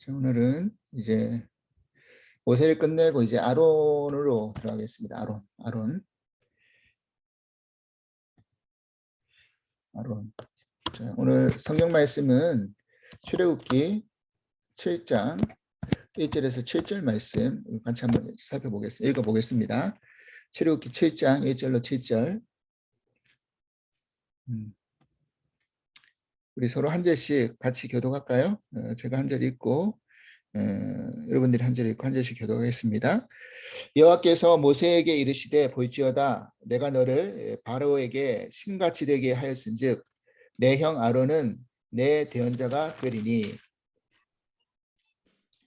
자, 오늘은 이제 모세를 끝내고 이제 아론으로 들어가겠습니다. 아론. 자, 오늘 성경 말씀은 출애굽기 7장 1절에서 7절 말씀 같이 한번 살펴보겠습니다. 읽어보겠습니다. 출애굽기 7장 1절로 7절. 우리 서로 한 절씩 같이 교독할까요? 제가 한 절 읽고 여러분들이 한 절 읽고 한 절씩 교독하겠습니다. 여호와께서 모세에게 이르시되 볼지어다 내가 너를 바로에게 신같이 되게 하였은즉 내 형 아론은 내 대언자가 되리니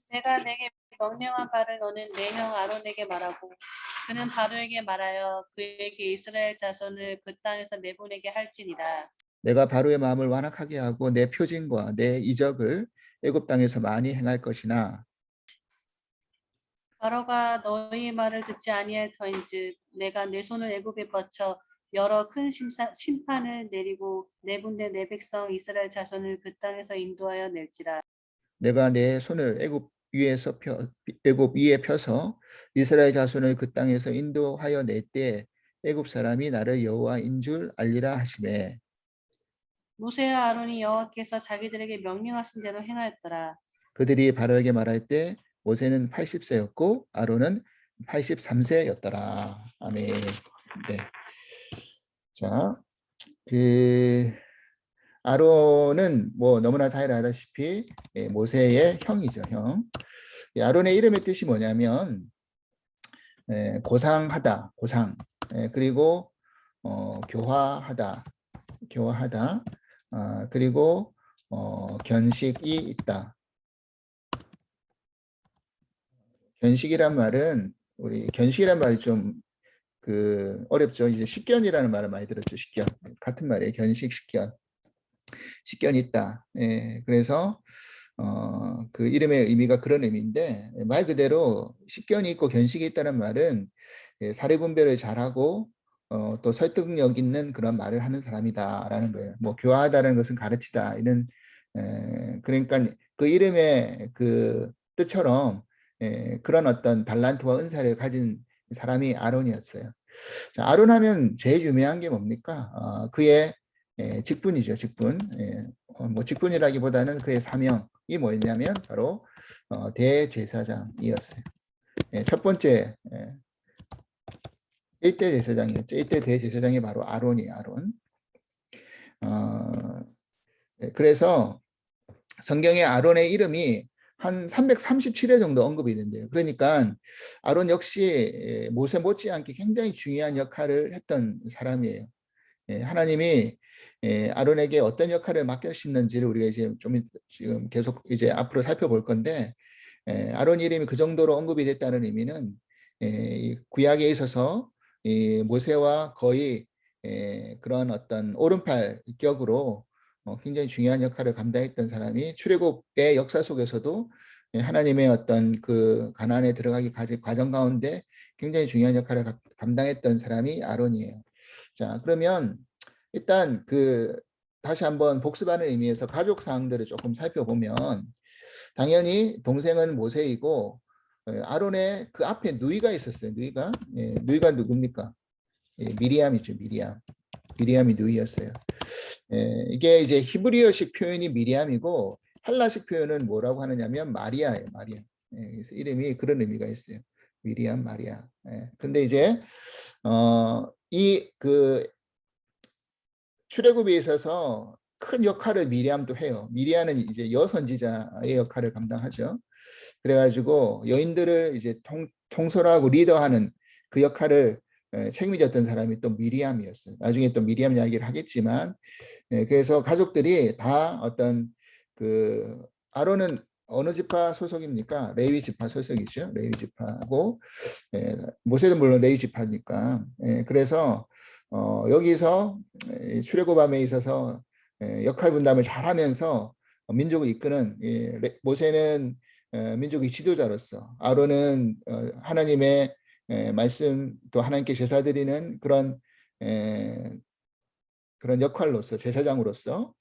내가 내게 명령한 바를 너는 내 형 아론에게 말하고 그는 바로에게 말하여 그에게 이스라엘 자손을 그 땅에서 내보내게 할지니라. 내가 바로의 마음을 완악하게 하고 내 표징과 내 이적을 애굽 땅에서 많이 행할 것이나 바로가 너희 말을 듣지 아니할 터인즉 내가 내 손을 애굽에 뻗쳐 여러 큰 심판을 내리고 네 군데 내 백성 이스라엘 자손을 그 땅에서 인도하여 낼지라. 내가 내 손을 애굽 위에 펴서 이스라엘 자손을 그 땅에서 인도하여 낼 때 애굽 사람이 나를 여호와인 줄 알리라 하시매 모세와 아론이 여호와께서 자기들에게 명령하신 대로 행하였더라. 그들이 바로에게 말할 때 모세는 80세였고 아론은 83세였더라. 아멘. 네. 자, 아론은 뭐 너무나 잘 알다시피 모세의 형이죠, 형. 아론의 이름의 뜻이 뭐냐면 고상하다, 고상. 그리고 교화하다, 그리고 견식이 있다. 견식이란 말은 우리 견식이란 말이 좀 어렵죠. 이제 식견이라는 말을 많이 들었죠. 식견 같은 말이에요. 견식, 식견이 있다. 그래서 그 이름의 의미가 그런 의미인데 말 그대로 식견이 있고 견식이 있다는 말은 사리 분별을 잘하고 또 설득력 있는 그런 말을 하는 사람이다라는 거예요. 뭐 교화하다는 것은 가르치다 이런 그러니까 그 이름의 그 뜻처럼 그런 어떤 달란트와 은사를 가진 사람이 아론이었어요. 자, 아론 하면 제일 유명한 게 뭡니까? 그의 직분이죠, 직분. 뭐 직분이라기보다는 그의 사명이 뭐였냐면 바로 대제사장이었어요. 첫 번째 1대 제사장이었죠. 1대 대제사장이 바로 아론이에요, 아론. 그래서 성경에 아론의 이름이 한 337회 정도 언급이 된대요. 그러니까 아론 역시 모세 못지않게 굉장히 중요한 역할을 했던 사람이에요. 하나님이 아론에게 어떤 역할을 맡기셨는지를 우리가 이제 좀 지금 계속 이제 앞으로 살펴볼 건데 아론 이름이 그 정도로 언급이 됐다는 의미는 구약에 있어서 모세와 거의 그런 어떤 오른팔 격으로 굉장히 중요한 역할을 감당했던 사람이 출애굽의 역사 속에서도 하나님의 어떤 그 가나안에 들어가기 과정 가운데 굉장히 중요한 역할을 감당했던 사람이 아론이에요. 자, 그러면 일단 다시 한번 복습하는 의미에서 가족 사항들을 조금 살펴보면 당연히 동생은 모세이고 아론의 그 앞에 누이가 있었어요. 누이가 누굽니까? 미리암이죠. 미리암이 누이였어요. 이게 이제 히브리어식 표현이 미리암이고 헬라식 표현은 뭐라고 하느냐면 마리아예요. 마리아. 그래서 이름이 그런 의미가 있어요. 미리암, 마리아. 근데 이제 이 출애굽에 있어서 큰 역할을 미리암도 해요. 미리암은 이제 여선지자의 역할을 감당하죠. 그래가지고 여인들을 이제 통솔하고 리더하는 그 역할을 책임졌던 사람이 또 미리암이었어요. 나중에 또 미리암 이야기를 하겠지만, 그래서 가족들이 다 어떤 아론은 어느 지파 소속입니까? 레위 지파 소속이죠. 레위 지파고 모세도 물론 레위 지파니까. 그래서 여기서 출애굽함에 있어서 역할 분담을 잘하면서 민족을 이끄는 모세는 민족의 지도자로서 아론은 하나님의 말씀 또 하나님께 제사 드리는 그런 역할로서 제사장으로서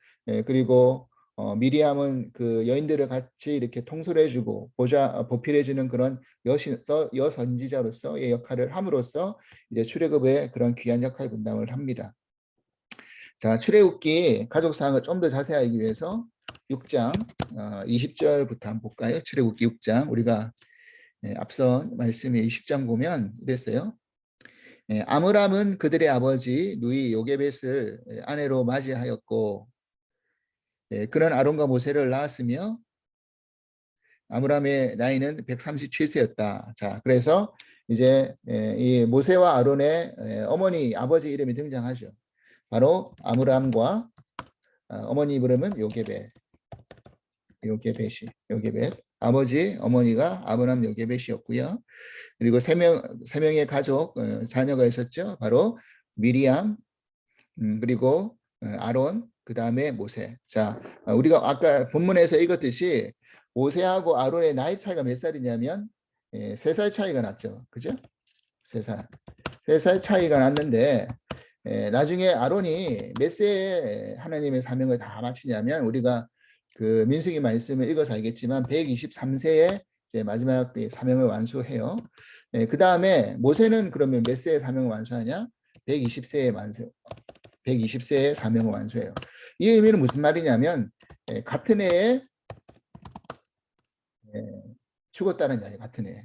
그리고 미리암은 그 여인들을 같이 이렇게 통솔해주고 보필해주는 그런 여선지자로서의 역할을 함으로써 이제 출애굽의 그런 귀한 역할 분담을 합니다. 자, 출애굽기 가족 사항을 좀 더 자세히 알기 위해서 6장 20절부터 한번 볼까요? 출애굽기 6장 우리가 앞선 말씀에 20장 보면 이랬어요. 아므람은 그들의 아버지 누이 요게벳을 아내로 맞이하였고 그는 아론과 모세를 낳았으며 아므람의 나이는 137세였다. 자, 그래서 이제 이 모세와 아론의 어머니 아버지 이름이 등장하죠. 바로 아므람과 어머니 이름은 요게벳. 요게벳. 아버지 어머니가 아므람 요게벳이었고요. 그리고 세 명의 가족 자녀가 있었죠. 바로 미리암 그리고 아론 그 다음에 모세. 자, 우리가 아까 본문에서 읽었듯이 모세하고 아론의 나이 차이가 몇 살이냐면 3살 차이가 났죠. 그죠? 3살. 3살 차이가 났는데 나중에 아론이 몇 세에 하나님의 사명을 다 마치냐면 우리가 그 민수기 말씀을 읽어서 알겠지만 123세에 이제 마지막 사명을 완수해요. 그 다음에 모세는 그러면 몇 세에 사명을 완수하냐? 120세에 120세에 사명을 완수해요. 이 의미는 무슨 말이냐면 같은 해에 죽었다는 이야기 같은 해에.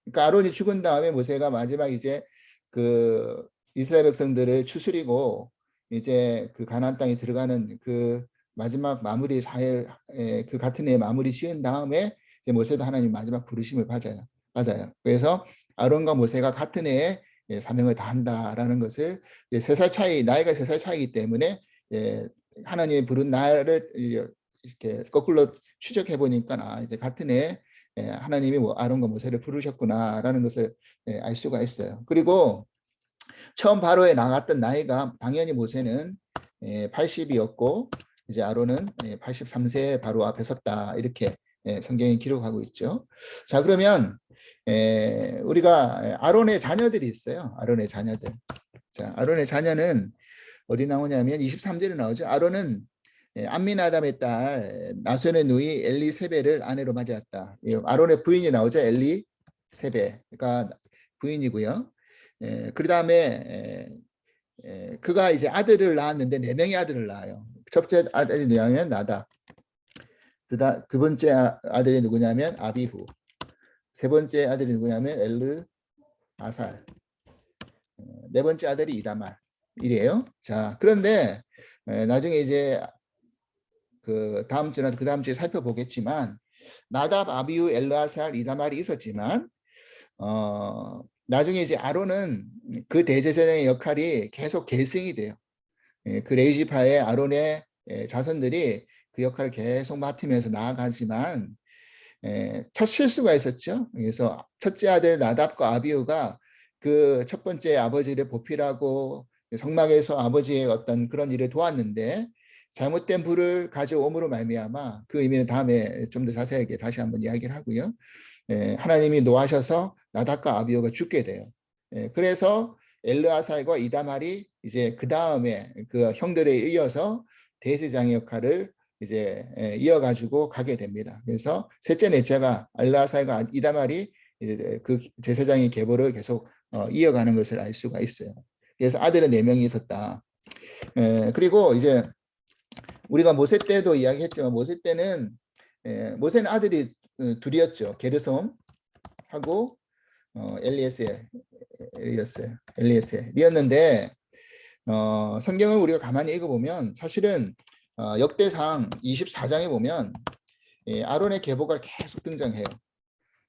그러니까 아론이 죽은 다음에 모세가 마지막 이제 그 이스라엘 백성들을 추스리고 이제 그 가나안 땅에 들어가는 그 마지막 마무리 사회 그 같은 해에 마무리 지은 다음에 이제 모세도 하나님 마지막 부르심을 받아요. 그래서 아론과 모세가 같은 해에 사명을 다한다라는 것을 3살 차이 나이가 3살 차이기 때문에 하나님이 부른 날을 이렇게 거꾸로 추적해 보니까 이제 같은 해에 하나님이 아론과 모세를 부르셨구나라는 것을 알 수가 있어요. 그리고 처음 바로에 나갔던 나이가 당연히 모세는 80이었고 이제 아론은 83세에 바로 앞에 섰다 이렇게 성경이 기록하고 있죠. 자, 그러면 우리가 아론의 자녀들이 있어요. 아론의 자녀들. 자, 아론의 자녀는 어디 나오냐면 23절에 나오죠. 아론은 암미나답의 딸 나손의 누이 엘리세베를 아내로 맞이했다. 아론의 부인이 나오죠. 엘리세베가 부인이고요. 그 다음에 그가 이제 아들을 낳았는데 4명의 아들을 낳아요. 첫째 아들이 누구냐면 나답. 두 번째 아들이 누구냐면 아비후. 세 번째 아들이 누구냐면 엘르아살. 네 번째 아들이 이다말. 이래요. 자, 그런데 나중에 이제 그 다음 주나 그 다음 주에 살펴보겠지만 나답, 아비후, 엘르아살, 이다말이 있었지만 나중에 이제 아론은 그 대제사장의 역할이 계속 계승이 돼요. 그 레위지파의 아론의 자손들이 그 역할을 계속 맡으면서 나아가지만 첫 실수가 있었죠. 그래서 첫째 아들 나답과 아비후가 그 첫 번째 아버지를 보필하고 성막에서 아버지의 어떤 그런 일을 도왔는데 잘못된 불을 가져옴으로 말미암아 그 의미는 다음에 좀 더 자세하게 다시 한번 이야기를 하고요. 하나님이 노하셔서 나답과 아비후가 죽게 돼요. 그래서 엘르아살과 이다말이 이제 그 다음에 그 형들에 이어서 대제사장의 역할을 이제 이어가지고 가게 됩니다. 그래서 셋째, 넷째가 엘르아살과 이다말이 이제 그 제사장의 계보를 계속 이어가는 것을 알 수가 있어요. 그래서 아들은 4명이 있었다. 그리고 이제 우리가 모세 때도 이야기했지만 모세 때는 모세는 아들이 둘이었죠. 게르솜하고 엘리에셀이었는데 성경을 우리가 가만히 읽어보면 사실은 역대상 24장에 보면 아론의 계보가 계속 등장해요.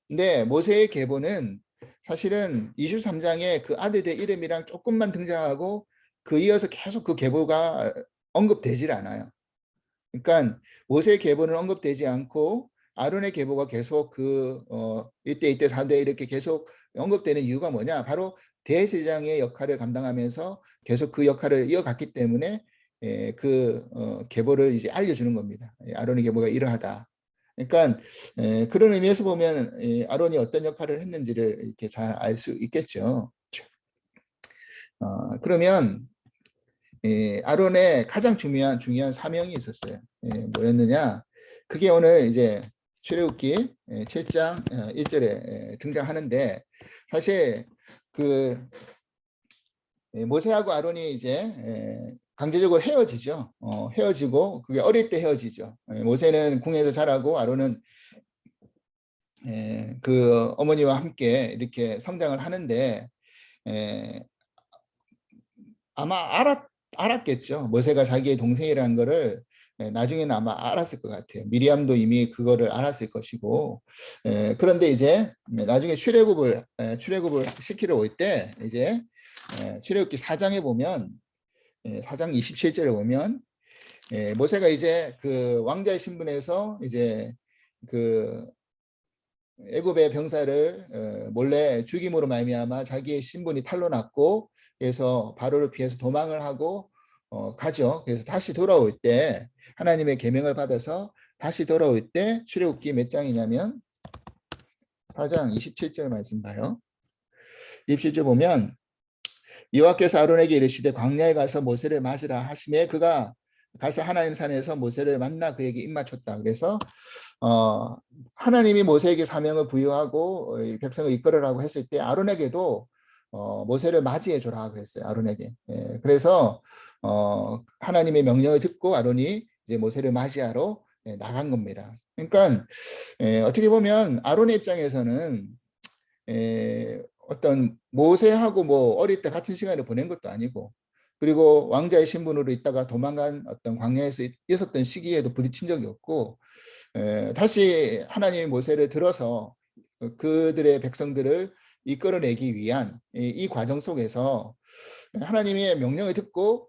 근데 모세의 계보는 사실은 23장에 그 아들의 이름이랑 조금만 등장하고 그 이어서 계속 그 계보가 언급되질 않아요. 그러니까 모세의 계보는 언급되지 않고 아론의 계보가 계속 이때 4대 이렇게 계속 언급되는 이유가 뭐냐? 바로 대제사장의 역할을 감당하면서 계속 그 역할을 이어갔기 때문에 그 계보를 이제 알려주는 겁니다. 아론의 계보가 이러하다. 그러니까 그런 의미에서 보면 아론이 어떤 역할을 했는지를 이렇게 잘 알 수 있겠죠. 그러면 아론의 가장 중요한 사명이 있었어요. 뭐였느냐? 그게 오늘 이제 출애굽기 7장 1절에 등장하는데, 사실 그 모세하고 아론이 이제 강제적으로 헤어지죠. 헤어지고 그게 어릴 때 헤어지죠. 모세는 궁에서 자라고 아론은 그 어머니와 함께 이렇게 성장을 하는데, 아마 알았겠죠. 모세가 자기의 동생이라는 거를 나중에는 아마 알았을 것 같아요. 미리암도 이미 그거를 알았을 것이고, 그런데 이제 나중에 출애굽을 시키러 올 때 이제 출애굽기 4장에 보면 4장 27절에 보면 모세가 이제 그 왕자의 신분에서 이제 그 애굽의 병사를 몰래 죽임으로 말미암아 자기의 신분이 탄로났고, 그래서 바로를 피해서 도망을 하고 가죠. 그래서 다시 돌아올 때 하나님의 계명을 받아서 다시 돌아올 때 출애굽기 몇 장이냐면 4장 27절 말씀 봐요. 27절 보면 여호와께서 아론에게 이르시되 광야에 가서 모세를 맞으라 하시매 그가 가서 하나님 산에서 모세를 만나 그에게 입맞췄다. 그래서 하나님이 모세에게 사명을 부여하고 백성을 이끌으라고 했을 때 아론에게도 모세를 맞이해 줘라 그랬어요. 아론에게. 그래서 하나님의 명령을 듣고 아론이 이제 모세를 맞이하러 나간 겁니다. 그러니까 어떻게 보면 아론의 입장에서는 어떤 모세하고 뭐 어릴 때 같은 시간을 보낸 것도 아니고, 그리고 왕자의 신분으로 있다가 도망간 어떤 광야에서 있었던 시기에도 부딪힌 적이 없고, 다시 하나님이 모세를 들어서 그들의 백성들을 이끌어내기 위한 이 과정 속에서 하나님의 명령을 듣고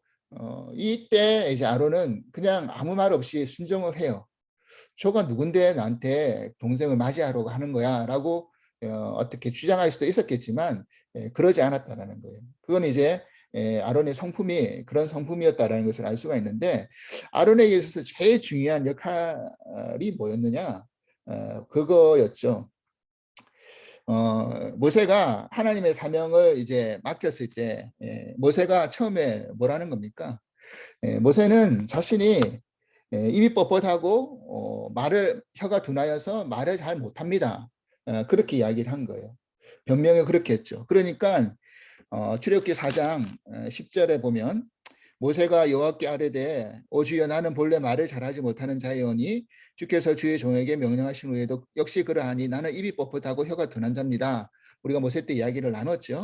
이때 이제 아론은 그냥 아무 말 없이 순종을 해요. 저가 누군데 나한테 동생을 맞이하려고 하는 거야 라고 어떻게 주장할 수도 있었겠지만 그러지 않았다라는 거예요. 그건 이제 아론의 성품이 그런 성품이었다라는 것을 알 수가 있는데, 아론에게 있어서 제일 중요한 역할이 뭐였느냐? 그거였죠. 모세가 하나님의 사명을 이제 맡겼을 때 모세가 처음에 뭐라는 겁니까? 모세는 자신이 입이 뻣뻣하고 혀가 둔하여서 말을 잘 못합니다. 그렇게 이야기를 한 거예요. 변명을 그렇게 했죠. 그러니까 출애굽기 4장 10절에 보면 모세가 여호와께 아뢰되 오 주여 나는 본래 말을 잘하지 못하는 자이오니 주께서 주의 종에게 명령하신 후에도 역시 그러하니 나는 입이 뻣뻣하고 혀가 둔한 자입니다. 우리가 모세 때 이야기를 나눴죠.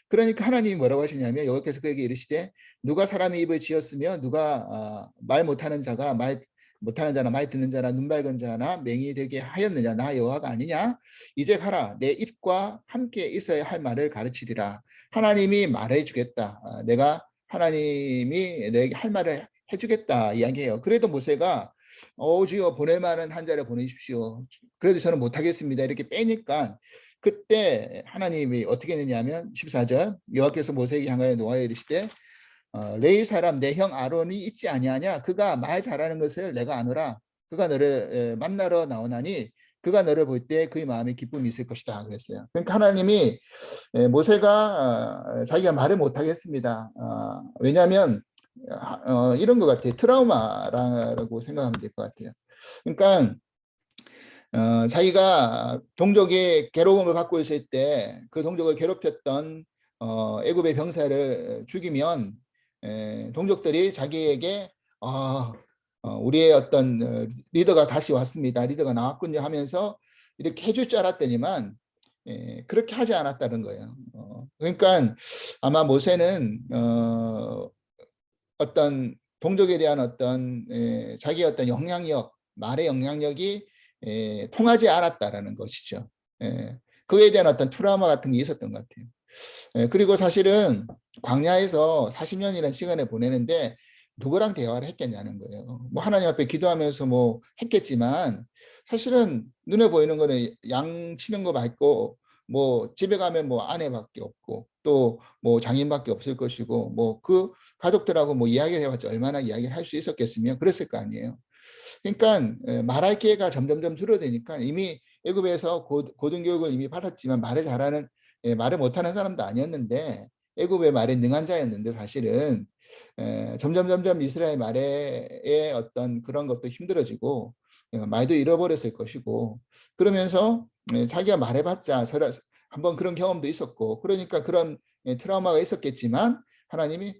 그러니까 하나님이 뭐라고 하시냐면 여호와께서 그에게 이르시되 누가 사람의 입을 지었으며 누가 말 못하는 자가 말 못하는 자나 말 듣는 자나 눈 밝은 자나 맹인이 되게 하였느냐? 나 여호와가 아니냐? 이제 가라 내 입과 함께 있어야 할 말을 가르치리라. 하나님이 말해 주겠다. 내가 하나님이 내게 할 말을 해주겠다 이야기해요. 그래도 모세가 주여 보낼 만한 한 자를 보내십시오. 그래도 저는 못하겠습니다. 이렇게 빼니까 그때 하나님이 어떻게 했느냐면 14절 여호와께서 모세에게 향하여 노하여 이르시되 레위 사람 내 형 아론이 있지 아니하냐? 그가 말 잘하는 것을 내가 아노라. 그가 너를 만나러 나오나니 그가 너를 볼 때 그의 마음에 기쁨이 있을 것이다 그랬어요. 그러니까 하나님이 모세가 자기가 말을 못하겠습니다. 왜냐하면 이런 것 같아요. 트라우마라고 생각하면 될 것 같아요. 그러니까 자기가 동족의 괴로움을 받고 있을 때 그 동족을 괴롭혔던 애굽의 병사를 죽이면 동족들이 자기에게 우리의 어떤 리더가 다시 왔습니다. 리더가 나왔군요 하면서 이렇게 해줄 줄 알았더니만 그렇게 하지 않았다는 거예요. 그러니까 아마 모세는 어떤 동족에 대한 어떤 자기의 어떤 영향력, 말의 영향력이 통하지 않았다라는 것이죠. 그에 대한 어떤 트라우마 같은 게 있었던 것 같아요. 그리고 사실은 광야에서 40년이라는 시간을 보내는데 누구랑 대화를 했겠냐는 거예요. 뭐 하나님 앞에 기도하면서 뭐 했겠지만 사실은 눈에 보이는 거는 양 치는 거 말고 뭐 집에 가면 뭐 아내밖에 없고 또 뭐 장인밖에 없을 것이고 뭐 그 가족들하고 뭐 이야기를 해봤자 얼마나 이야기를 할 수 있었겠으며 그랬을 거 아니에요. 그러니까 말할 기회가 점점점 줄어드니까 이미 애굽에서 고등교육을 이미 받았지만 말을 잘하는 말을 못하는 사람도 아니었는데 애굽의 말에 능한 자였는데 사실은 점점 이스라엘 말의 어떤 그런 것도 힘들어지고 말도 잃어버렸을 것이고 그러면서 자기가 말해봤자 서로 한번 그런 경험도 있었고 그러니까 그런 트라우마가 있었겠지만 하나님이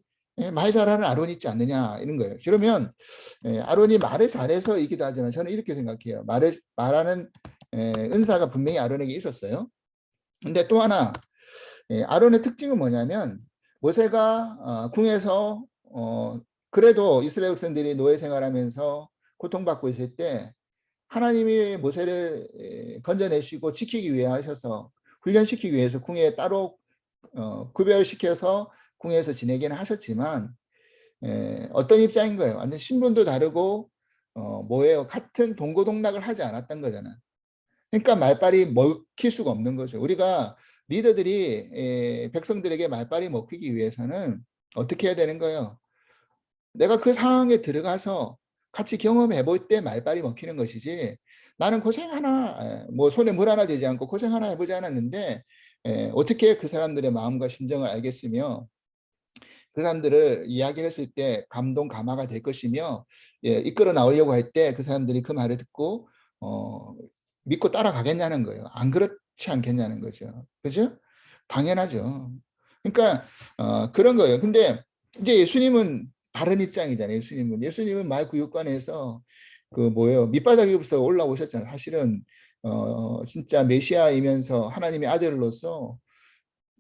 말 잘하는 아론이 있지 않느냐 이런 거예요. 그러면 아론이 말을 잘해서이기도 하지만 저는 이렇게 생각해요. 말하는 은사가 분명히 아론에게 있었어요. 근데 또 하나 아론의 특징은 뭐냐면 모세가 궁에서 그래도 이스라엘 백성들이 노예 생활하면서 고통받고 있을 때 하나님이 모세를 건져내시고 지키기 위해 하셔서 훈련시키기 위해서 궁에 따로 구별시켜서 궁에서 지내기는 하셨지만 어떤 입장인 거예요. 완전 신분도 다르고 뭐예요? 같은 동고동락을 하지 않았던 거잖아. 그러니까 말빨이 먹힐 수가 없는 거죠. 우리가 리더들이 백성들에게 말빨이 먹히기 위해서는 어떻게 해야 되는 거예요? 내가 그 상황에 들어가서 같이 경험해 볼 때 말빨이 먹히는 것이지 나는 고생 하나 뭐 손에 물 하나 되지 않고 고생 하나 해보지 않았는데 어떻게 그 사람들의 마음과 심정을 알겠으며 그 사람들을 이야기를 했을 때 감동 감화가 될 것이며 이끌어 나오려고 할 때 그 사람들이 그 말을 듣고 믿고 따라가겠냐는 거예요. 안 그렇지 않겠냐는 거죠. 그죠? 당연하죠. 그러니까 그런 거예요. 근데 이제 예수님은 다른 입장이잖아요. 예수님은 말구육관에서 그 뭐예요? 밑바닥에부터 올라오셨잖아요. 사실은 진짜 메시아이면서 하나님의 아들로서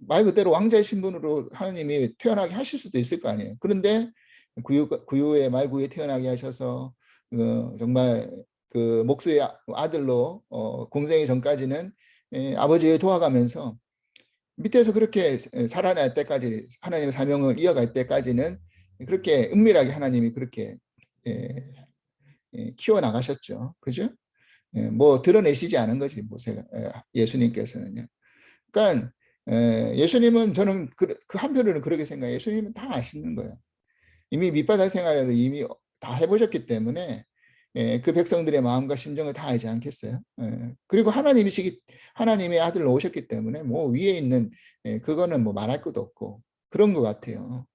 말 그대로 왕자의 신분으로 하나님이 태어나게 하실 수도 있을 거 아니에요. 그런데 구유의 말구유에 태어나게 하셔서 정말 그 목수의 아들로 공생의 전까지는 아버지를 도와가면서 밑에서 그렇게 살아날 때까지 하나님의 사명을 이어갈 때까지는 그렇게 은밀하게 하나님이 그렇게 키워 나가셨죠. 그죠? 뭐 드러내시지 않은 거지 모세가 예수님께서는요. 그러니까 예수님은 저는 그 한편으로는 그렇게 생각해요. 예수님은 다 아시는 거예요. 이미 밑바닥 생활을 이미 다 해보셨기 때문에 그 백성들의 마음과 심정을 다 알지 않겠어요. 그리고 하나님의 아들로 오셨기 때문에 뭐 위에 있는 그거는 뭐 말할 것도 없고 그런 것 같아요.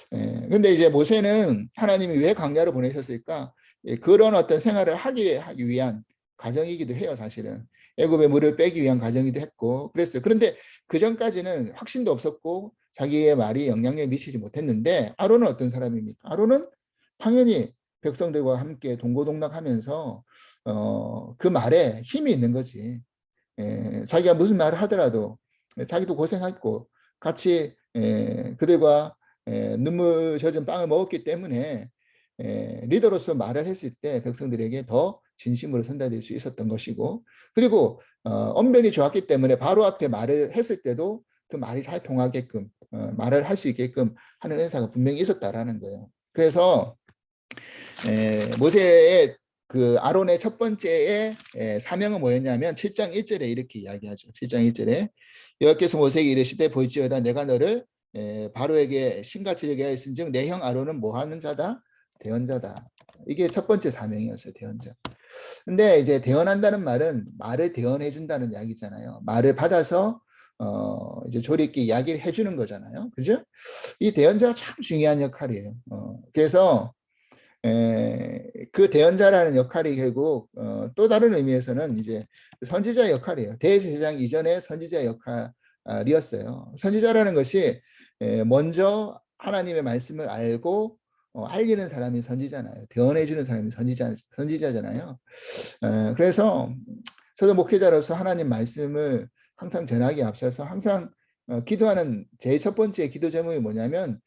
근데 이제 모세는 하나님이 왜 광야로 보내셨을까? 그런 어떤 생활을 하기 위한 과정이기도 해요, 사실은. 애굽의 물을 빼기 위한 과정이기도 했고 그랬어요. 그런데 그 전까지는 확신도 없었고 자기의 말이 영향력을 미치지 못했는데 아론은 어떤 사람입니까? 아론은 당연히 백성들과 함께 동고동락하면서 그 말에 힘이 있는 거지. 자기가 무슨 말을 하더라도 자기도 고생했고 같이 그들과 눈물 젖은 빵을 먹었기 때문에 리더로서 말을 했을 때 백성들에게 더 진심으로 전달될 수 있었던 것이고 그리고 언변이 좋았기 때문에 바로 앞에 말을 했을 때도 그 말이 잘 통하게끔 말을 할 수 있게끔 하는 은사가 분명히 있었다라는 거예요. 그래서 모세의 그 아론의 첫 번째의 사명은 뭐였냐면 7장 1절에 이렇게 이야기하죠. 7장 1절에 여호와께서 모세에게 이르시되 볼지어다 내가 너를 바로에게 신같이 얘기 하였은즉 내 형 아론은 뭐하는 자다? 대언자다. 이게 첫 번째 사명이었어요. 대언자. 근데 이제 대언한다는 말은 말을 대언해 준다는 이야기잖아요. 말을 받아서 이제 조리 있게 이야기를 해주는 거잖아요. 그죠? 이 대언자가 참 중요한 역할이에요. 그래서 그 대언자라는 역할이 결국 또 다른 의미에서는 이제 선지자의 역할이에요. 대제사장 이전의 선지자 역할이었어요. 선지자라는 것이 먼저 하나님의 말씀을 알고 알리는 사람이 선지자잖아요. 대언해 주는 사람이 선지자잖아요. 그래서 저도 목회자로서 하나님 말씀을 항상 전하기 앞서서 항상 기도하는 제일 첫 번째 기도 제목이 뭐냐면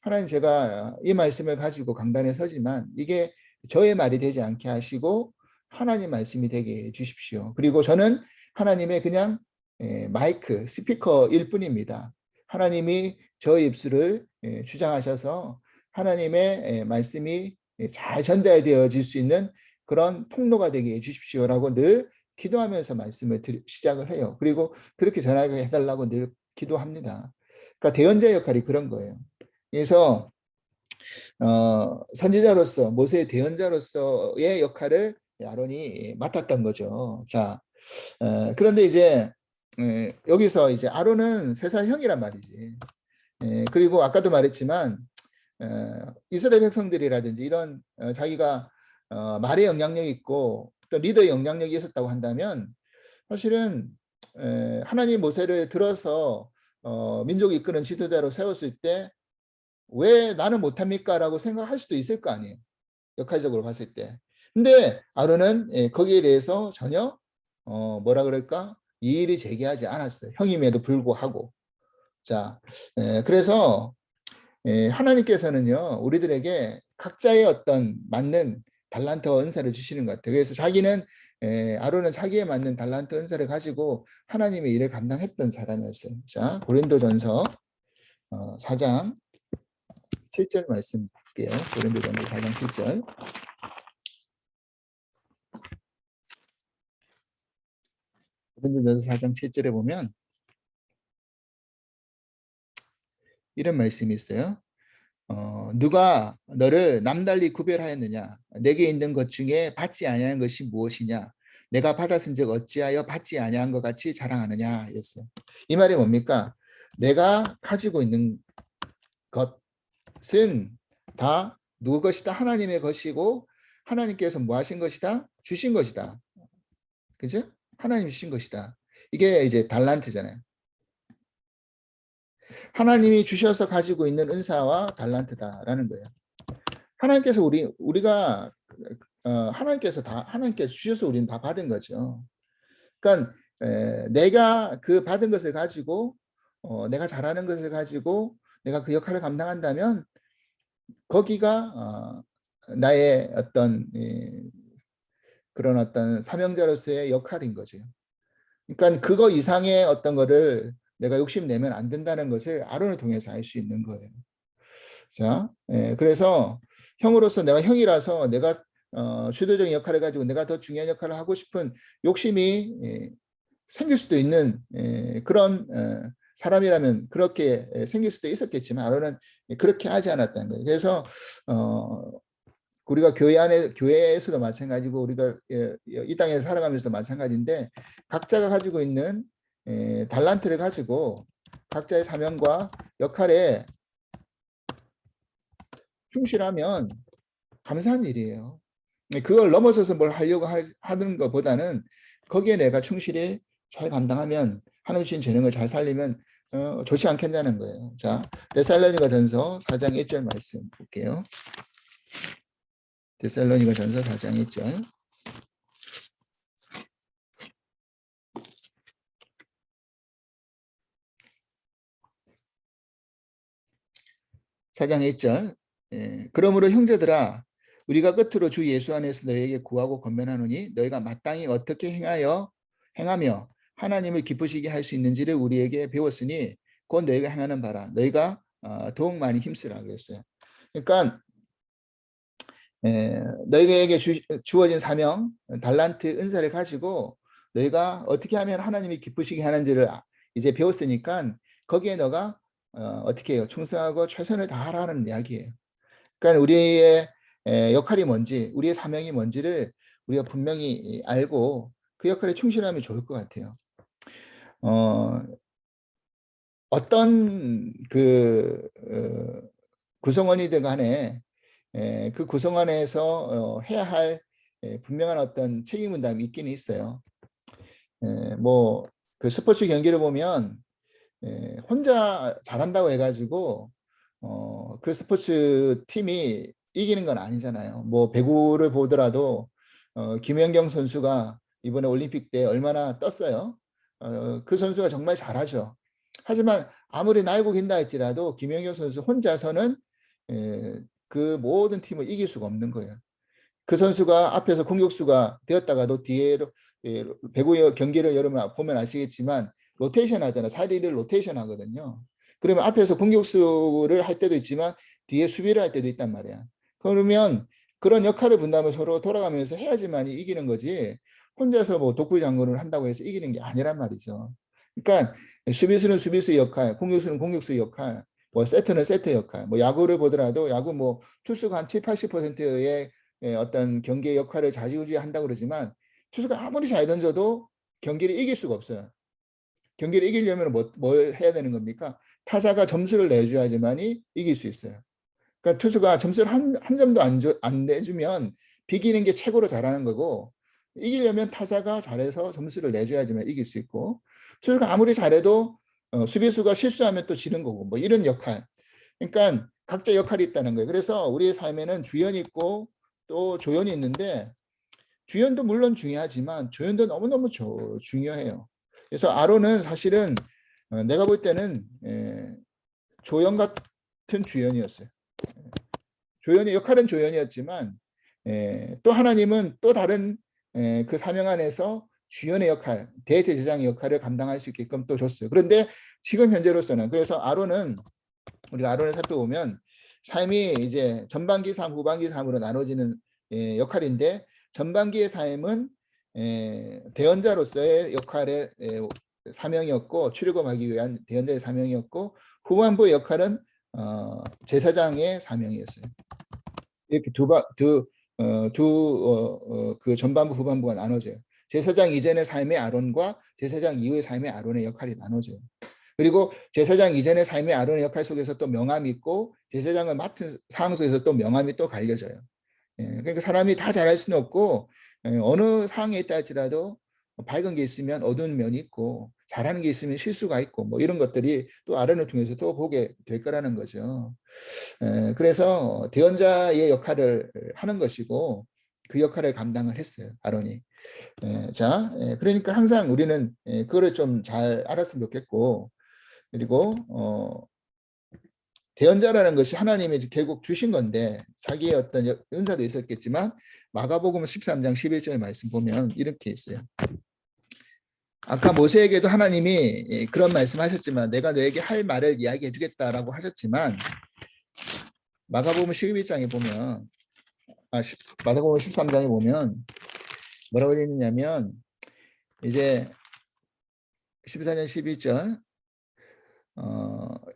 하나님 제가 이 말씀을 가지고 강단에 서지만 이게 저의 말이 되지 않게 하시고 하나님 말씀이 되게 해 주십시오. 그리고 저는 하나님의 그냥 마이크, 스피커일 뿐입니다. 하나님이 저의 입술을 주장하셔서 하나님의 말씀이 잘 전달되어질 수 있는 그런 통로가 되게 해주십시오라고 늘 기도하면서 말씀을 시작을 해요. 그리고 그렇게 전하게 해달라고 늘 기도합니다. 그러니까 대언자 역할이 그런 거예요. 그래서 선지자로서 모세의 대언자로서의 역할을 아론이 맡았던 거죠. 자, 그런데 이제 여기서 이제 아론은 3살 형이란 말이지. 그리고 아까도 말했지만 이스라엘 백성들이라든지 이런 자기가 말의 영향력이 있고 또 리더의 영향력이 있었다고 한다면 사실은 하나님 모세를 들어서 민족을 이끄는 지도자로 세웠을 때 왜 나는 못합니까? 라고 생각할 수도 있을 거 아니에요. 역할적으로 봤을 때. 근데 아론은 거기에 대해서 전혀 뭐라 그럴까? 이의를 제기하지 않았어요. 형임에도 불구하고. 자, 그래서 하나님께서는요, 우리들에게 각자의 어떤 맞는 달란트와 은사를 주시는 것 같아요. 그래서 자기는 아론은 자기에 맞는 달란트 은사를 가지고 하나님의 일을 감당했던 사람이었어요. 자, 고린도전서 4장 7절 말씀 볼게요. 고린도전서 4장 7절. 고린도전서 4장 7절에 보면 이런 말씀이 있어요. 누가 너를 남달리 구별하였느냐? 내게 있는 것 중에 받지 아니한 것이 무엇이냐? 내가 받았은즉 어찌하여 받지 아니한 것 같이 자랑하느냐? 이랬어요. 이 말이 뭡니까? 내가 가지고 있는 것은 다 누구 것이다? 하나님의 것이고 하나님께서 뭐 하신 것이다? 주신 것이다. 그죠? 하나님 주신 것이다. 이게 이제 달란트잖아요. 하나님이 주셔서 가지고 있는 은사와 달란트다라는 거예요. 하나님께서 우리가 하나님께서 주셔서 우리는 다 받은 거죠. 그러니까 내가 그 받은 것을 가지고 내가 잘하는 것을 가지고 내가 그 역할을 감당한다면 거기가 나의 어떤 그런 어떤 사명자로서의 역할인 거죠. 그러니까 그거 이상의 어떤 거를 내가 욕심내면 안 된다는 것을 아론을 통해서 알 수 있는 거예요. 자, 그래서 형으로서 내가 형이라서 내가 주도적인 역할을 가지고 내가 더 중요한 역할을 하고 싶은 욕심이 생길 수도 있는 그런 사람이라면 그렇게 생길 수도 있었겠지만 아론은 그렇게 하지 않았다는 거예요. 그래서 우리가 교회에서도 마찬가지고 우리가 이 땅에서 살아가면서도 마찬가지인데 각자가 가지고 있는 달란트를 가지고 각자의 사명과 역할에 충실하면 감사한 일이에요. 그걸 넘어서서 뭘 하려고 하는 것보다는 거기에 내가 충실히 잘 감당하면 하나님 주신 재능을 잘 살리면 좋지 않겠냐는 거예요. 자, 데살로니가전서 4장 1절 말씀 볼게요. 데살로니가전서 4장 1절. 사장 1절. 그러므로 형제들아 우리가 끝으로 주 예수 안에서 너희에게 구하고 권면하노니 너희가 마땅히 어떻게 행하며 하나님을 기쁘시게 할 수 있는지를 우리에게 배웠으니 곧 너희가 행하는 바라 너희가 더욱 많이 힘쓰라 그랬어요. 그러니까 너희에게 주어진 사명, 달란트, 은사를 가지고 너희가 어떻게 하면 하나님이 기쁘시게 하는지를 이제 배웠으니까 거기에 너가 어떻게 해요? 충성하고 최선을 다하라는 이야기예요. 그러니까 우리의 역할이 뭔지, 우리의 사명이 뭔지를 우리가 분명히 알고 그 역할에 충실하면 좋을 것 같아요. 어떤 그 구성원이든 간에 그 구성원에서 해야 할 분명한 어떤 책임 분담이 있기는 있어요. 뭐 그 스포츠 경기를 보면 혼자 잘한다고 해가지고 그 스포츠 팀이 이기는 건 아니잖아요. 뭐 배구를 보더라도 김연경 선수가 이번에 올림픽 때 얼마나 떴어요. 그 선수가 정말 잘하죠. 하지만 아무리 날고 긴다 할지라도 김연경 선수 혼자서는 그 모든 팀을 이길 수가 없는 거예요. 그 선수가 앞에서 공격수가 되었다가도 뒤에로 배구 경기를 여러분 보면 아시겠지만 로테이션 하잖아요. 4대1을 로테이션 하거든요. 그러면 앞에서 공격수를 할 때도 있지만 뒤에 수비를 할 때도 있단 말이야. 그러면 그런 역할을 분담을 서로 돌아가면서 해야지만 이기는 거지 혼자서 뭐 독불장군을 한다고 해서 이기는 게 아니란 말이죠. 그러니까 수비수는 수비수 역할, 공격수는 공격수 역할, 뭐 세트는 세트 역할, 뭐 야구를 보더라도 야구 뭐 투수가 한 7, 80%의 어떤 경기의 역할을 좌지우지한다고 그러지만 투수가 아무리 잘 던져도 경기를 이길 수가 없어요. 경기를 이기려면 뭘 해야 되는 겁니까? 타자가 점수를 내줘야지만이 이길 수 있어요. 그러니까 투수가 점수를 한 점도 안 내주면 비기는 게 최고로 잘하는 거고, 이기려면 타자가 잘해서 점수를 내줘야지만 이길 수 있고, 투수가 아무리 잘해도 수비수가 실수하면 또 지는 거고, 뭐 이런 역할. 그러니까 각자 역할이 있다는 거예요. 그래서 우리의 삶에는 주연이 있고 또 조연이 있는데, 주연도 물론 중요하지만 조연도 너무너무 중요해요. 그래서 아론은 사실은 내가 볼 때는 조연 같은 주연이었어요. 조연의 역할은 조연이었지만 또 하나님은 또 다른 그 사명 안에서 주연의 역할, 대제사장의 역할을 감당할 수 있게끔 또 줬어요. 그런데 지금 현재로서는, 그래서 아론은, 우리가 아론을 살펴보면 삶이 이제 전반기 삶, 후반기 삶으로 나눠지는 역할인데, 전반기의 삶은 대언자로서의 역할의 사명이었고, 출애굽하기 위한 대언자의 사명이었고, 후반부의 역할은 제사장의 사명이었어요. 이렇게 그 전반부 후반부가 나눠져요. 제사장 이전의 삶의 아론과 제사장 이후의 삶의 아론의 역할이 나눠져요. 그리고 제사장 이전의 삶의 아론의 역할 속에서 또 명함이 있고, 제사장을 맡은 상황 속에서 또 명함이 또 갈려져요. 그러니까 사람이 다 잘할 수는 없고, 어느 상황에 있다 할지라도 밝은 게 있으면 어두운 면이 있고, 잘하는 게 있으면 실수가 있고, 뭐 이런 것들이 또 아론을 통해서 또 보게 될 거라는 거죠. 그래서 대언자의 역할을 하는 것이고, 그 역할을 감당을 했어요, 아론이. 자, 그러니까 항상 우리는 그거를 좀 잘 알았으면 좋겠고, 그리고 대언자라는 것이 하나님이 결국 주신 건데, 자기의 어떤 은사도 있었겠지만, 마가복음 13장 11절 말씀 보면 이렇게 있어요. 아까 모세에게도 하나님이 그런 말씀하셨지만, 내가 너에게 할 말을 이야기해 주겠다라고 하셨지만, 마가복음 11장에 보면, 마가복음 13장에 보면 뭐라고 되어 있느냐면, 이제 14년 11절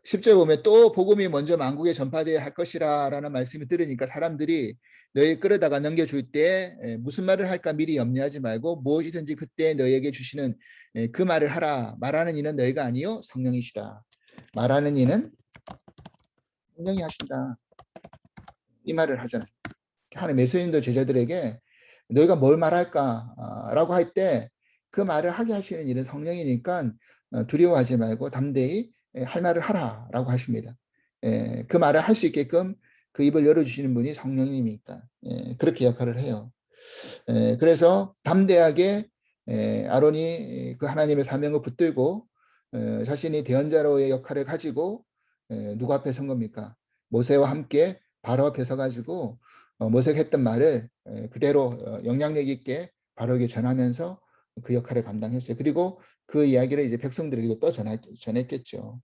10절 보면, 또 복음이 먼저 만국에 전파되어야 할 것이라 라는 말씀을 들으니까 사람들이 너희 끌어다가 넘겨줄 때 무슨 말을 할까 미리 염려하지 말고 무엇이든지 그때 너희에게 주시는 그 말을 하라. 말하는 이는 너희가 아니요 성령이시다. 말하는 이는 성령이 하신다. 이 말을 하잖아요. 하나님 예수님도 제자들에게 너희가 뭘 말할까라고 할 때 그 말을 하게 하시는 일은 성령이니까 두려워하지 말고 담대히 할 말을 하라라고 하십니다. 그 말을 할 수 있게끔 그 입을 열어주시는 분이 성령님이니까 그렇게 역할을 해요. 그래서 담대하게 아론이 그 하나님의 사명을 붙들고 자신이 대언자로의 역할을 가지고 누구 앞에 선 겁니까? 모세와 함께 바로 앞에 서가지고 모세가 했던 말을 그대로 영향력 있게 바로에게 전하면서 그 역할을 감당했어요. 그리고 그 이야기를 이제 백성들에게도 또 전했겠죠.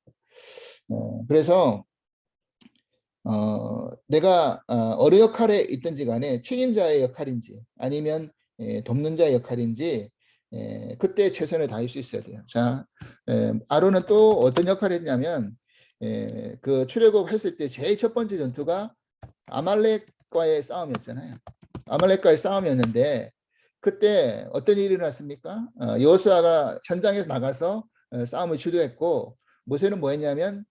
그래서 내가 어느 역할에 있든지 간에 책임자의 역할인지 아니면 돕는 자의 역할인지 그때 최선을 다할 수 있어야 돼요. 자, 아론은 또 어떤 역할을 했냐면 그 출애굽했을 때 제일 첫 번째 전투가 아말렉과의 싸움이었잖아요. 아말렉과의 싸움이었는데 그때 어떤 일이 일어났습니까? 여호수아가 현장에서 나가서 싸움을 주도했고, 모세는 뭐 했냐면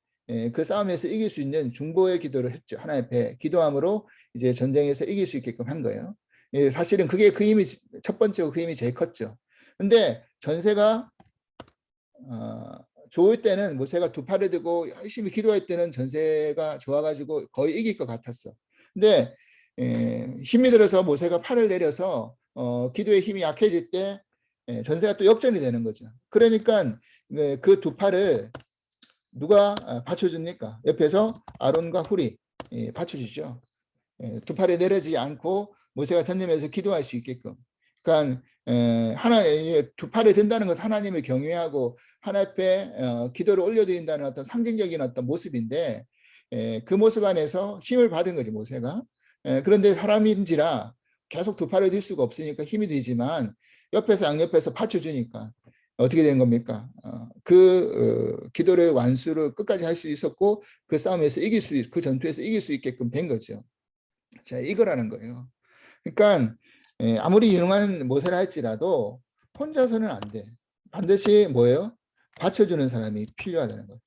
그 싸움에서 이길 수 있는 중보의 기도를 했죠. 하나님 앞에 기도함으로 이제 전쟁에서 이길 수 있게끔 한 거예요. 사실은 그게 그 힘이 첫 번째고 그 힘이 제일 컸죠. 근데 전세가 좋을 때는 모세가 두 팔을 들고 열심히 기도할 때는 전세가 좋아가지고 거의 이길 것 같았어. 근데 힘이 들어서 모세가 팔을 내려서 기도의 힘이 약해질 때 전세가 또 역전이 되는 거죠. 그러니까 그 두 팔을 누가 받쳐줍니까? 옆에서 아론과 훌이 받쳐주죠. 두 팔이 내려지지 않고 모세가 전념해서 기도할 수 있게끔. 그러니까 두 팔을 든다는 것은 하나님을 경외하고 하나님 앞에 기도를 올려드린다는 어떤 상징적인 어떤 모습인데, 그 모습 안에서 힘을 받은 거지 모세가. 그런데 사람인지라 계속 두 팔을 들 수가 없으니까 힘이 들지만 옆에서 양옆에서 받쳐주니까 어떻게 된 겁니까? 기도를 완수를 끝까지 할 수 있었고 그 싸움에서 그 전투에서 이길 수 있게끔 된 거죠. 자, 이거라는 거예요. 그러니까 아무리 유능한 모세라 할지라도 혼자서는 안 돼. 반드시 뭐예요? 받쳐주는 사람이 필요하다는 거예요.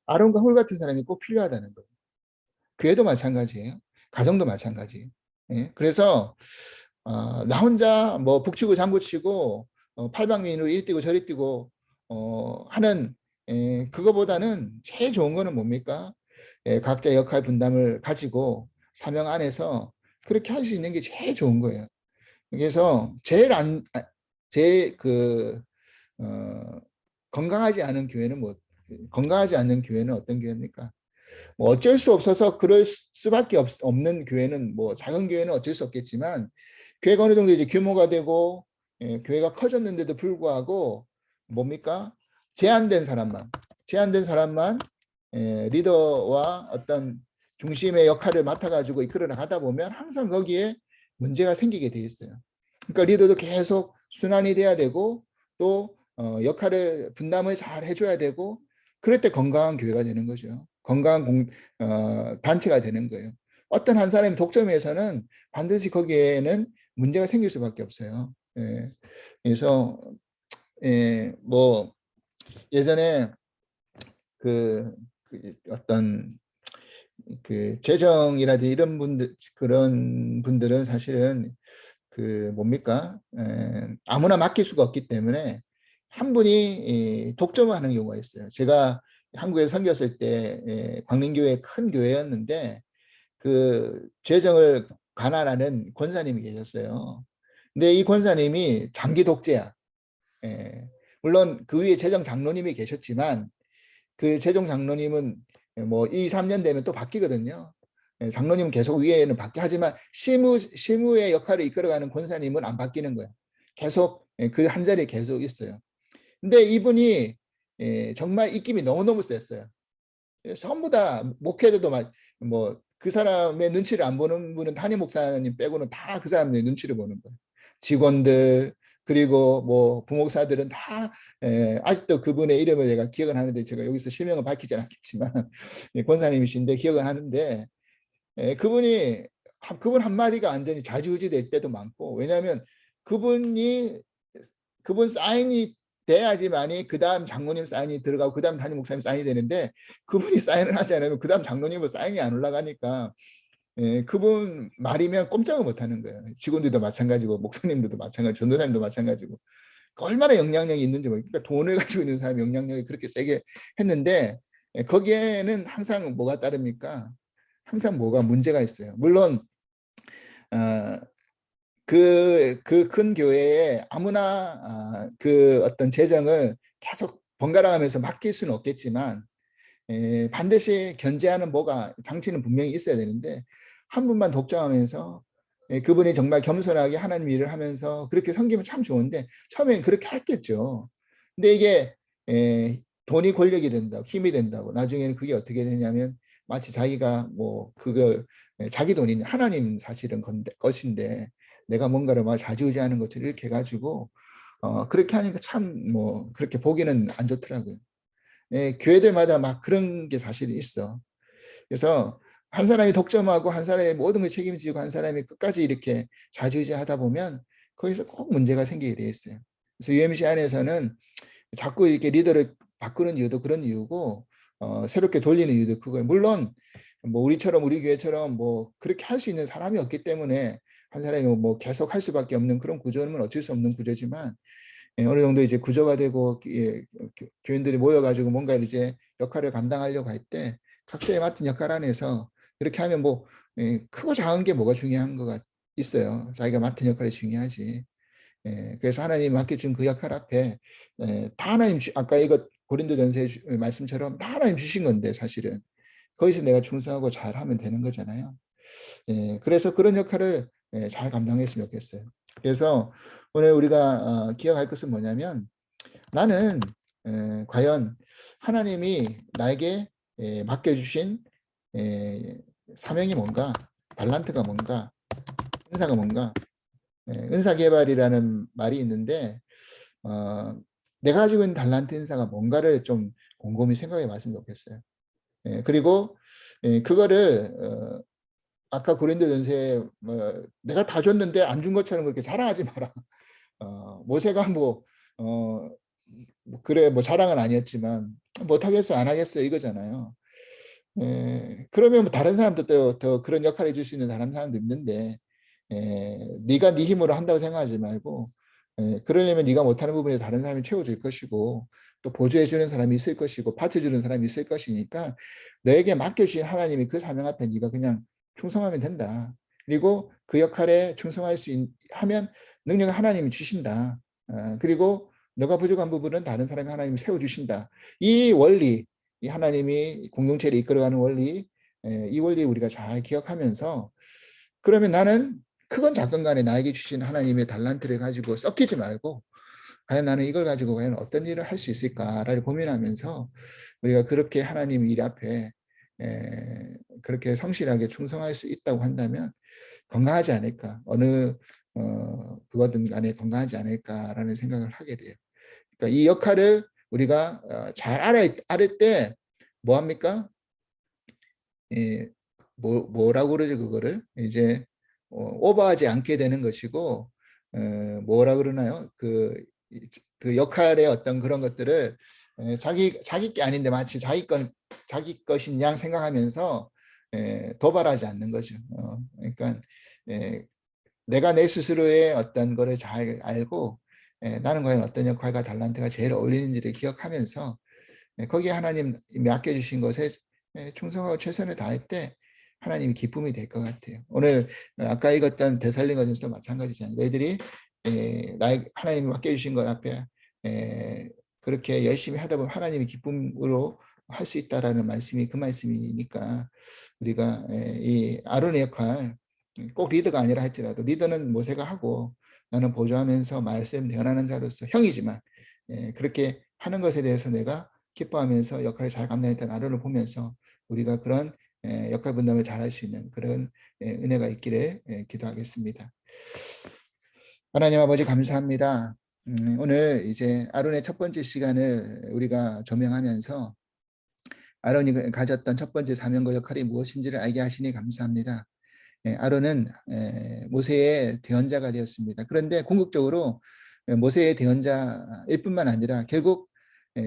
아론과 홀 같은 사람이 꼭 필요하다는 거예요. 교회도 마찬가지예요. 가정도 마찬가지예요. 예? 그래서 나 혼자 뭐 북치고 장구치고 팔방미인으로 이리 뛰고 저리 뛰고 하는 그거보다는 제일 좋은 거는 뭡니까? 각자 역할 분담을 가지고 사명 안에서 그렇게 할 수 있는 게 제일 좋은 거예요. 그래서 제일 건강하지 않은 교회는 건강하지 않는 교회는 어떤 교회입니까? 뭐 어쩔 수 없어서 그럴 수밖에 없는 교회는 뭐 작은 교회는 어쩔 수 없겠지만 교회가 어느 정도 이제 규모가 되고 교회가 커졌는데도 불구하고 뭡니까? 제한된 사람만 리더와 어떤 중심의 역할을 맡아가지고 이끌어 나가다 보면 항상 거기에 문제가 생기게 돼 있어요. 그러니까 리더도 계속 순환이 돼야 되고 또 역할을 분담을 잘 해줘야 되고 그럴 때 건강한 교회가 되는 거죠. 건강한 단체가 되는 거예요. 어떤 한 사람이 독점해서는 반드시 거기에는 문제가 생길 수밖에 없어요. 예. 그래서 뭐 예전에 어떤 재정이라든지 이런 분들 그런 분들은 사실은 뭡니까? 아무나 맡길 수가 없기 때문에 한 분이 독점을 하는 경우가 있어요. 제가 한국에 섬겼을 때 광림교회 큰 교회였는데 그 재정을 관할하는 권사님이 계셨어요. 근데 이 권사님이 장기 독재야. 예. 물론 그 위에 재정 장로님이 계셨지만 그 재정 장로님은 뭐 2, 3년 되면 또 바뀌거든요. 장로님은 계속 위에는 바뀌 하지만 실무의 역할을 이끌어가는 권사님은 안 바뀌는 거예요. 계속 그 한 자리에 계속 있어요. 근데 이분이 정말 입김이 너무너무 셌어요. 전부 다 목회자도 뭐 그 사람의 눈치를 안 보는 분은 담임 목사님 빼고는 다 그 사람의 눈치를 보는 거예요. 직원들 그리고 뭐 부목사들은 다 아직도 그분의 이름을 제가 기억을 하는데 제가 여기서 실명을 밝히지 않겠지만 권사님이신데 기억을 하는데 그분 한마디가 완전히 좌지우지 될 때도 많고 왜냐하면 그분이 그분 사인이 돼야지만이 그 다음 장로님 사인이 들어가고 그 다음 담임 목사님 사인이 되는데 그분이 사인을 하지 않으면 그 다음 장로님은 사인이 안 올라가니까 그분 말이면 꼼짝을 못하는 거예요. 직원들도 마찬가지고 목사님들도 마찬가지고 전도사님도 마찬가지고 얼마나 영향력이 있는지 그러니까 돈을 가지고 있는 사람이 영향력이 그렇게 세게 했는데 거기에는 항상 뭐가 따릅니까? 항상 뭐가 문제가 있어요. 물론 그 큰 교회에 아무나 그 어떤 재정을 계속 번갈아 가면서 맡길 수는 없겠지만 반드시 견제하는 뭐가 장치는 분명히 있어야 되는데 한 분만 독점하면서 그분이 정말 겸손하게 하나님 일을 하면서 그렇게 섬기면 참 좋은데 처음엔 그렇게 했겠죠. 근데 이게 돈이 권력이 된다고 힘이 된다고 나중에는 그게 어떻게 되냐면 마치 자기가 뭐 그걸 자기 돈이 하나님 사실은 것인데 내가 뭔가를 막 좌지우지하는 것처럼 이렇게 해가지고 그렇게 하니까 참 뭐 그렇게 보기는 안 좋더라고요. 교회들마다 막 그런 게 사실이 있어. 그래서 한 사람이 독점하고 한 사람이 모든 걸 책임지고 한 사람이 끝까지 이렇게 좌지우지 하다 보면 거기서 꼭 문제가 생기게 돼 있어요. 그래서 UMC 안에서는 자꾸 이렇게 리더를 바꾸는 이유도 그런 이유고 새롭게 돌리는 이유도 그거예요. 물론 뭐 우리 교회처럼 뭐 그렇게 할 수 있는 사람이 없기 때문에 한 사람이 뭐 계속 할 수밖에 없는 그런 구조는 어쩔 수 없는 구조지만 어느 정도 이제 구조가 되고 교인들이 모여가지고 뭔가 이제 역할을 감당하려고 할 때 각자의 맡은 역할 안에서 이렇게 하면 뭐 크고 작은 게 뭐가 중요한 거가 있어요. 자기가 맡은 역할이 중요하지. 그래서 하나님 맡겨준 그 역할 앞에 다 하나님 아까 이거 고린도전서 말씀처럼 다 하나님 주신 건데 사실은 거기서 내가 충성하고 잘하면 되는 거잖아요. 그래서 그런 역할을 잘 감당했으면 좋겠어요. 그래서 오늘 우리가 기억할 것은 뭐냐면 나는 과연 하나님이 나에게 맡겨주신 사명이 뭔가, 달란트가 뭔가, 은사가 뭔가, 은사개발이라는 말이 있는데 내가 가지고 있는 달란트 은사가 뭔가를 좀 곰곰이 생각해 봤으면 좋겠어요. 그리고 그거를 아까 고린도전서에 뭐 내가 다 줬는데 안 준 것처럼 그렇게 자랑하지 마라. 모세가 뭐 뭐 그래 뭐 자랑은 아니었지만 못하겠어 안 하겠어 이거잖아요. 그러면 뭐 다른 사람도 더 그런 역할을 해줄 수 있는 다른 사람도 있는데 네가 네 힘으로 한다고 생각하지 말고 그러려면 네가 못하는 부분에 다른 사람이 채워줄 것이고 또 보조해주는 사람이 있을 것이고 받쳐주는 사람이 있을 것이니까 너에게 맡겨주신 하나님이 그 사명 앞에 네가 그냥 충성하면 된다. 그리고 그 역할에 충성할 하면 능력을 하나님이 주신다. 그리고 너가 부족한 부분은 다른 사람이 하나님이 세워주신다. 이 원리, 이 하나님이 공동체를 이끌어가는 원리, 이 원리 우리가 잘 기억하면서 그러면 나는 크건 작건 간에 나에게 주신 하나님의 달란트를 가지고 썩히지 말고 과연 나는 이걸 가지고 과연 어떤 일을 할 수 있을까를 고민하면서 우리가 그렇게 하나님 일 앞에 그렇게 성실하게 충성할 수 있다고 한다면 건강하지 않을까 어느 그거든 간에 건강하지 않을까라는 생각을 하게 돼요. 그러니까 이 역할을 우리가 잘 알을 때 뭐합니까? 뭐라고 그러죠 그거를 이제 오버하지 않게 되는 것이고 뭐라 그러나요? 그 역할의 어떤 그런 것들을 자기 게 아닌데 마치 자기 것인 양 생각하면서 도발하지 않는 거죠. 그러니까 내가 내 스스로의 어떤 거를 잘 알고 나는 과연 어떤 역할과 달란트가 제일 어울리는지를 기억하면서 거기에 하나님이 맡겨주신 것에 충성하고 최선을 다할 때 하나님이 기쁨이 될 것 같아요. 오늘 아까 읽었던 데살로니가전서도 마찬가지잖아요. 너희들이 하나님이 맡겨주신 것 앞에 그렇게 열심히 하다 보면 하나님이 기쁨으로 할 수 있다라는 말씀이 그 말씀이니까 우리가 이 아론의 역할 꼭 리더가 아니라 할지라도 리더는 모세가 하고 나는 보조하면서 말씀 전하는 자로서 형이지만 그렇게 하는 것에 대해서 내가 기뻐하면서 역할을 잘 감당했던 아론을 보면서 우리가 그런 역할 분담을 잘할 수 있는 그런 은혜가 있기를 기도하겠습니다. 하나님 아버지 감사합니다. 오늘 이제 아론의 첫 번째 시간을 우리가 조명하면서 아론이 가졌던 첫 번째 사명과 역할이 무엇인지를 알게 하시니 감사합니다. 아론은 모세의 대언자가 되었습니다. 그런데 궁극적으로 모세의 대언자일 뿐만 아니라 결국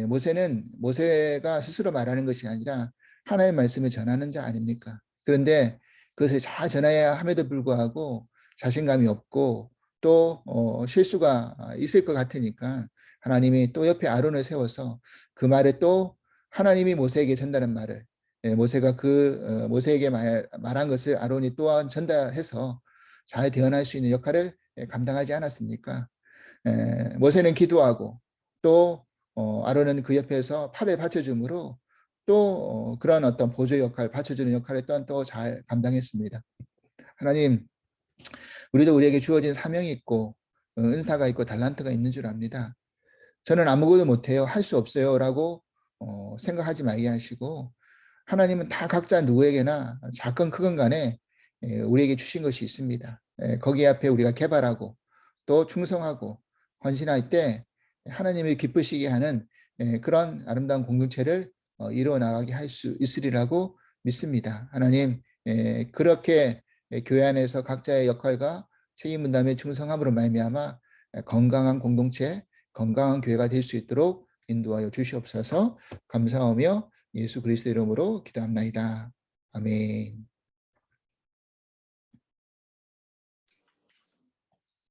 모세는 모세가 스스로 말하는 것이 아니라 하나의 말씀을 전하는 자 아닙니까? 그런데 그것을 잘 전해야 함에도 불구하고 자신감이 없고 또 실수가 있을 것 같으니까 하나님이 또 옆에 아론을 세워서 그 말을 또 하나님이 모세에게 전달한 말을 모세가 모세에게 말한 것을 아론이 또한 전달해서 잘 대언할 수 있는 역할을 감당하지 않았습니까? 모세는 기도하고 또 아론은 그 옆에서 팔을 받쳐줌으로 또 그런 어떤 보조 역할, 받쳐주는 역할을 또한 또 잘 감당했습니다. 하나님, 우리도 우리에게 주어진 사명이 있고 은사가 있고 달란트가 있는 줄 압니다. 저는 아무것도 못해요. 할 수 없어요. 라고 생각하지 말게 하시고 하나님은 다 각자 누구에게나 작건 크건 간에 우리에게 주신 것이 있습니다. 거기 앞에 우리가 개발하고 또 충성하고 헌신할 때 하나님을 기쁘시게 하는 그런 아름다운 공동체를 이루어 나가게 할 수 있으리라고 믿습니다. 하나님 그렇게 교회 안에서 각자의 역할과 책임 분담에 충성함으로 말미암아 건강한 공동체, 건강한 교회가 될 수 있도록 인도하여 주시옵소서. 감사하며 예수 그리스도 이름으로 기도합나이다. 아멘.